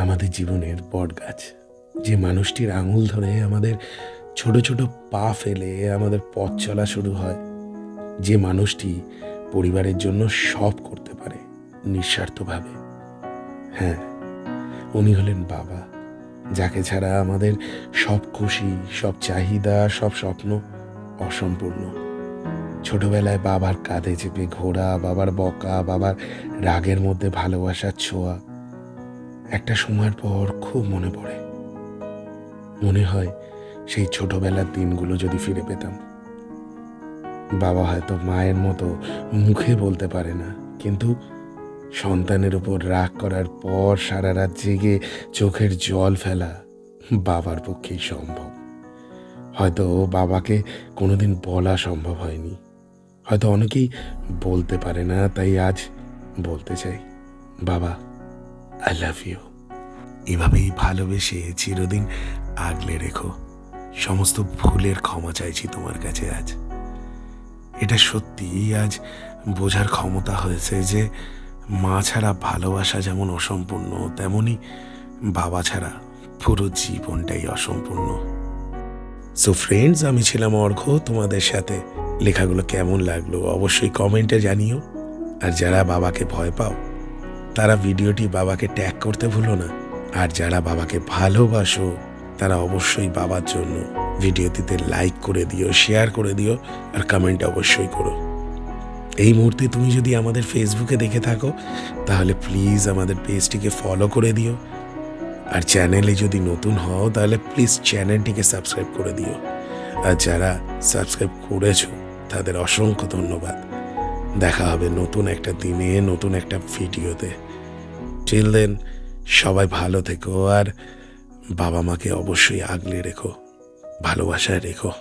আমাদের জীবনের বটগাছ, যে মানুষটির আঙুল ধরে আমাদের ছোট ছোট পা ফেলে আমাদের পথ চলা শুরু হয়, যে মানুষটি পরিবারের জন্য সব করতে পারে নিঃস্বার্থভাবে। হ্যাঁ, উনি হলেন বাবা, যাকে ছাড়া আমাদের সব খুশি, সব চাহিদা, সব স্বপ্ন অসম্পূর্ণ। ছোটবেলায় বাবার কাঁধে চেপে ঘোরা, বাবার বকা, বাবার রাগের মধ্যে ভালোবাসার ছোঁয়া একটা সময়ের পর খুব মনে পড়ে। মনে হয় সেই ছোটবেলার দিনগুলো যদি ফিরে পেতাম। বাবা হয়তো মায়ের মতো মুখে বলতে পারে না, কিন্তু সন্তানের উপর রাগ করার পর সারা রাত জেগে চোখের জল ফেলা বাবার পক্ষেই সম্ভব। হয়তো বাবাকে কোনোদিন বলা সম্ভব হয়নি, হয়তো অনেকেই বলতে পারে না, তাই আজ বলতে চাই, বাবা, আই লাভ ইউ। এভাবেই ভালোবেসে চিরদিন আগলে রেখো। সমস্ত ভুলের ক্ষমা চাইছি তোমার কাছে আজ। এটা সত্যি আজ বোঝার ক্ষমতা হয়েছে যে মা ছাড়া ভালোবাসা যেমন অসম্পূর্ণ, তেমনি বাবা ছাড়া পুরো জীবনটাই অসম্পূর্ণ। সো ফ্রেন্ডস, আমি ছিলাম অর্ঘ্য তোমাদের সাথে। লেখাগুলো কেমন লাগলো অবশ্যই কমেন্টে জানিও। আর যারা বাবাকে ভয় পাও তারা ভিডিওটি বাবাকে ট্যাগ করতে ভুলো না। আর যারা বাবাকে ভালোবাসো তারা অবশ্যই বাবার জন্য ভিডিওটিতে লাইক করে দিও, শেয়ার করে দিও, আর কমেন্ট অবশ্যই করো। এই মুহূর্তে তুমি যদি আমাদের ফেসবুকে দেখে থাকো তাহলে প্লিজ আমাদের পেজটিকে ফলো করে দিও। আর চ্যানেলে যদি নতুন হও তাহলে প্লিজ চ্যানেলটিকে সাবস্ক্রাইব করে দিও। আর যারা সাবস্ক্রাইব করেছো তাদের অসংখ্য ধন্যবাদ। দেখা হবে নতুন একটা দিনে, নতুন একটা ভিডিওতে। টিল দেন সবাই ভালো থেকো, আর বাবা মাকে অবশ্যই আগলে রেখো, ভালোবাসায় রেখো।